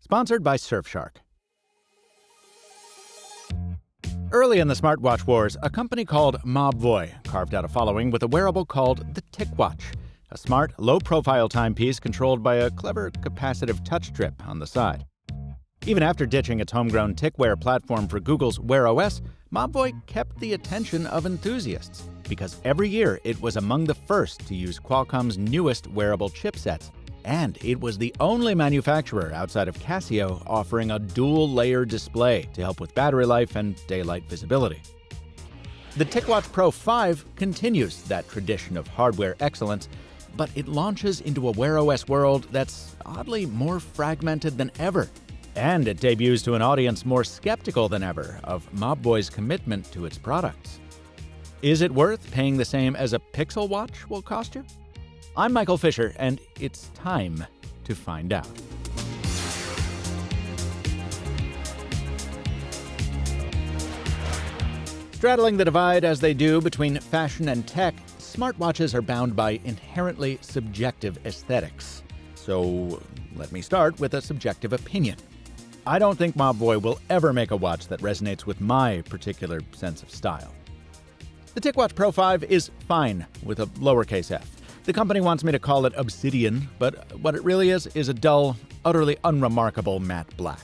Sponsored by Surfshark. Early in the smartwatch wars, a company called Mobvoi carved out a following with a wearable called the TicWatch, a smart, low-profile timepiece controlled by a clever capacitive touch strip on the side. Even after ditching its homegrown TicWear platform for Google's Wear OS, Mobvoi kept the attention of enthusiasts because every year it was among the first to use Qualcomm's newest wearable chipsets, and it was the only manufacturer outside of Casio offering a dual-layer display to help with battery life and daylight visibility. The TicWatch Pro 5 continues that tradition of hardware excellence, but it launches into a Wear OS world that's oddly more fragmented than ever. And it debuts to an audience more skeptical than ever of Mobvoi's commitment to its products. Is it worth paying the same as a Pixel watch will cost you? I'm Michael Fisher, and it's time to find out. Straddling the divide as they do between fashion and tech, smartwatches are bound by inherently subjective aesthetics. So let me start with a subjective opinion. I don't think Mobvoi will ever make a watch that resonates with my particular sense of style. The TicWatch Pro 5 is fine with a lowercase f. The company wants me to call it obsidian, but what it really is a dull, utterly unremarkable matte black.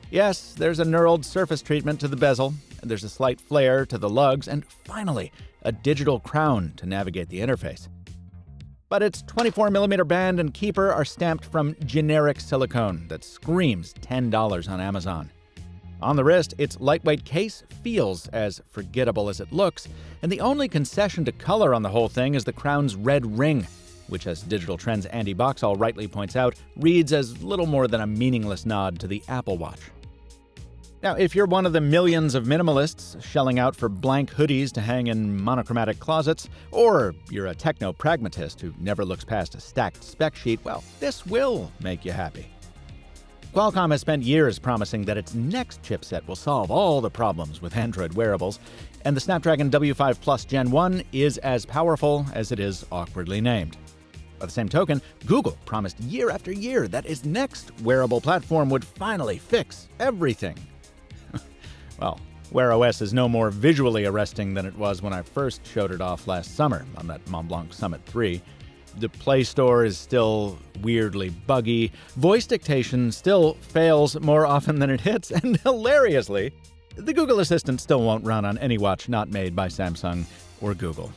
Yes, there's a knurled surface treatment to the bezel, and there's a slight flare to the lugs, and finally, a digital crown to navigate the interface. But its 24mm band and keeper are stamped from generic silicone that screams $10 on Amazon. On the wrist, its lightweight case feels as forgettable as it looks, and the only concession to color on the whole thing is the crown's red ring, which, as Digital Trends' Andy Boxall rightly points out, reads as little more than a meaningless nod to the Apple Watch. Now, if you're one of the millions of minimalists shelling out for blank hoodies to hang in monochromatic closets, or you're a techno-pragmatist who never looks past a stacked spec sheet, well, this will make you happy. Qualcomm has spent years promising that its next chipset will solve all the problems with Android wearables, and the Snapdragon W5 Plus Gen 1 is as powerful as it is awkwardly named. By the same token, Google promised year after year that its next wearable platform would finally fix everything. Well, Wear OS is no more visually arresting than it was when I first showed it off last summer on that Mont Blanc Summit 3. The Play Store is still weirdly buggy, voice dictation still fails more often than it hits, and hilariously, the Google Assistant still won't run on any watch not made by Samsung or Google.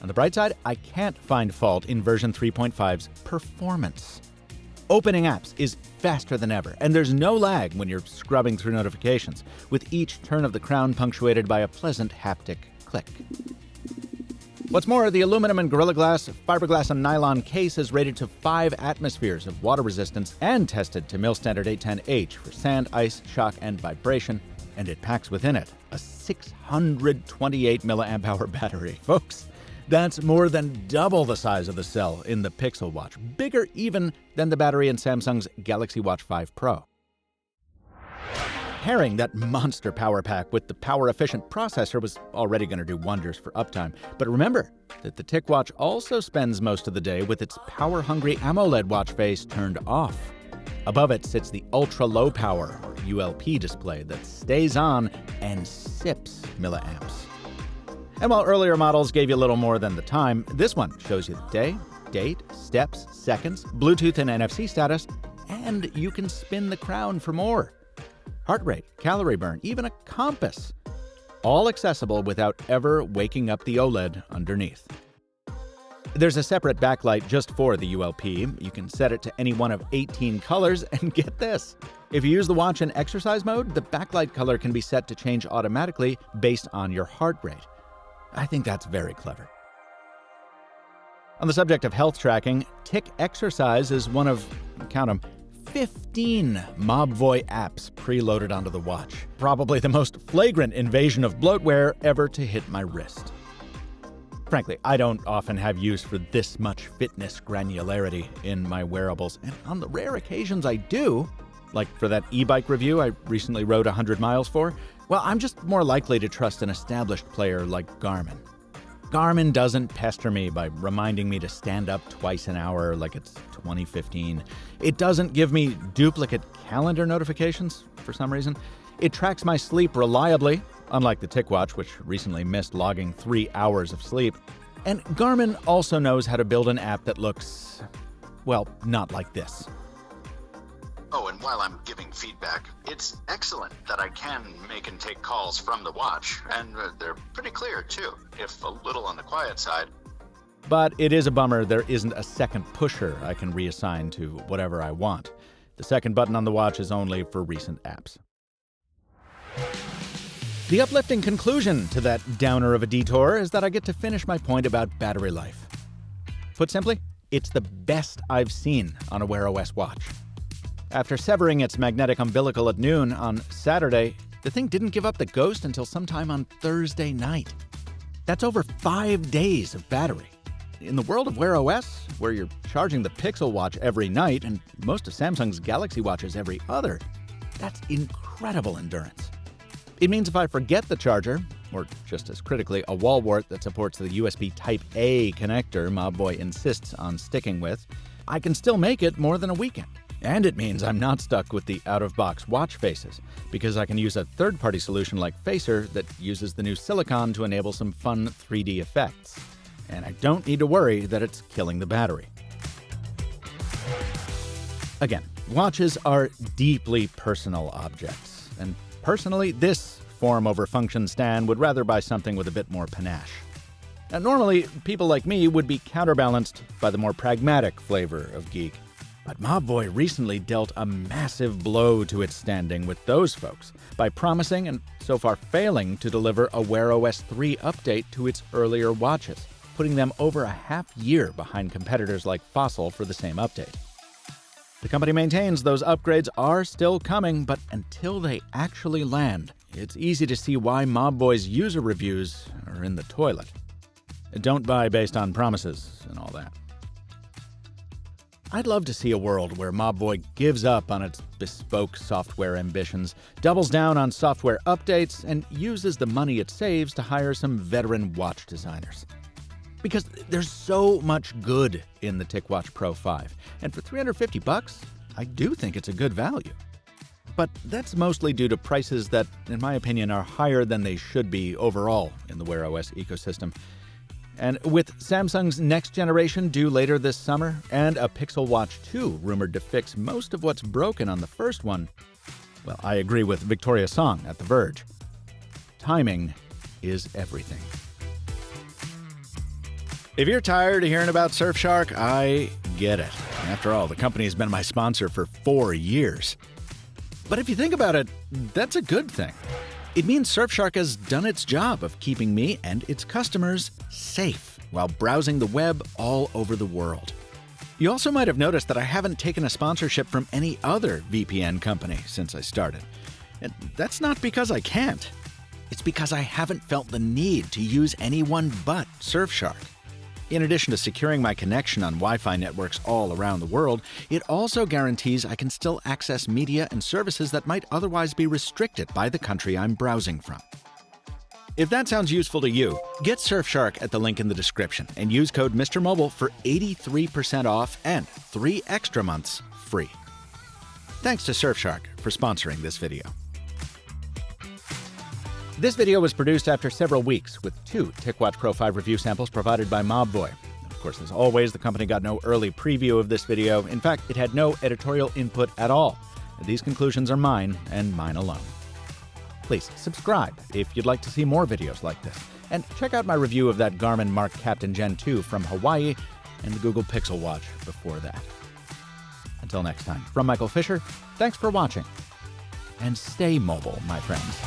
On the bright side, I can't find fault in version 3.5's performance. Opening apps is faster than ever, and there's no lag when you're scrubbing through notifications, with each turn of the crown punctuated by a pleasant haptic click. What's more, the aluminum and Gorilla Glass, fiberglass and nylon case is rated to 5 atmospheres of water resistance and tested to mil standard 810H for sand, ice, shock, and vibration, and it packs within it a 628 mAh battery. Folks, that's more than double the size of the cell in the Pixel watch, bigger even than the battery in Samsung's Galaxy Watch 5 Pro. Pairing that monster power pack with the power-efficient processor was already going to do wonders for uptime. But remember that the TicWatch also spends most of the day with its power-hungry AMOLED watch face turned off. Above it sits the ultra-low power, or ULP display that stays on and sips milliamps. And while earlier models gave you a little more than the time, this one shows you the day, date, steps, seconds, Bluetooth and NFC status, and you can spin the crown for more. Heart rate, calorie burn, even a compass. All accessible without ever waking up the OLED underneath. There's a separate backlight just for the ULP. You can set it to any one of 18 colors, and get this. If you use the watch in exercise mode, the backlight color can be set to change automatically based on your heart rate. I think that's very clever. On the subject of health tracking, TicExercise is one of, count 'em, 15 Mobvoi apps preloaded onto the watch. Probably the most flagrant invasion of bloatware ever to hit my wrist. Frankly, I don't often have use for this much fitness granularity in my wearables, and on the rare occasions I do, like for that e-bike review I recently rode 100 miles for, well, I'm just more likely to trust an established player like Garmin. Garmin doesn't pester me by reminding me to stand up twice an hour like it's 2015. It doesn't give me duplicate calendar notifications for some reason. It tracks my sleep reliably, unlike the TicWatch, which recently missed logging 3 hours of sleep. And Garmin also knows how to build an app that looks, well, not like this. Oh, and while I'm giving feedback, it's excellent that I can make and take calls from the watch, and they're pretty clear, too, if a little on the quiet side. But it is a bummer there isn't a second pusher I can reassign to whatever I want. The second button on the watch is only for recent apps. The uplifting conclusion to that downer of a detour is that I get to finish my point about battery life. Put simply, it's the best I've seen on a Wear OS watch. After severing its magnetic umbilical at noon on Saturday, the thing didn't give up the ghost until sometime on Thursday night. That's over 5 days of battery. In the world of Wear OS, where you're charging the Pixel Watch every night and most of Samsung's Galaxy watches every other, that's incredible endurance. It means if I forget the charger, or just as critically, a wall wart that supports the USB Type-A connector Mobvoi insists on sticking with, I can still make it more than a weekend. And it means I'm not stuck with the out-of-box watch faces, because I can use a third-party solution like Facer that uses the new silicon to enable some fun 3D effects. And I don't need to worry that it's killing the battery. Again, watches are deeply personal objects, and personally, this form-over-function stan would rather buy something with a bit more panache. Now, normally, people like me would be counterbalanced by the more pragmatic flavor of geek. But Mobvoi recently dealt a massive blow to its standing with those folks by promising and so far failing to deliver a Wear OS 3 update to its earlier watches, putting them over a half year behind competitors like Fossil for the same update. The company maintains those upgrades are still coming, but until they actually land, it's easy to see why Mobvoi's user reviews are in the toilet. Don't buy based on promises and all that. I'd love to see a world where Mobvoi gives up on its bespoke software ambitions, doubles down on software updates, and uses the money it saves to hire some veteran watch designers. Because there's so much good in the TicWatch Pro 5, and for $350, I do think it's a good value. But that's mostly due to prices that, in my opinion, are higher than they should be overall in the Wear OS ecosystem. And with Samsung's next generation due later this summer, and a Pixel Watch 2 rumored to fix most of what's broken on the first one, well, I agree with Victoria Song at The Verge. Timing is everything. If you're tired of hearing about Surfshark, I get it. After all, the company has been my sponsor for 4 years. But if you think about it, that's a good thing. It means Surfshark has done its job of keeping me and its customers safe while browsing the web all over the world. You also might have noticed that I haven't taken a sponsorship from any other VPN company since I started. And that's not because I can't. It's because I haven't felt the need to use anyone but Surfshark. In addition to securing my connection on Wi-Fi networks all around the world, it also guarantees I can still access media and services that might otherwise be restricted by the country I'm browsing from. If that sounds useful to you, get Surfshark at the link in the description and use code MrMobile for 83% off and 3 extra months free. Thanks to Surfshark for sponsoring this video. This video was produced after several weeks with 2 TicWatch Pro 5 review samples provided by Mobvoi. Of course, as always, the company got no early preview of this video. In fact, it had no editorial input at all. These conclusions are mine and mine alone. Please subscribe if you'd like to see more videos like this. And check out my review of that Garmin Mark Captain Gen 2 from Hawaii and the Google Pixel Watch before that. Until next time, from Michael Fisher, thanks for watching. And stay mobile, my friends.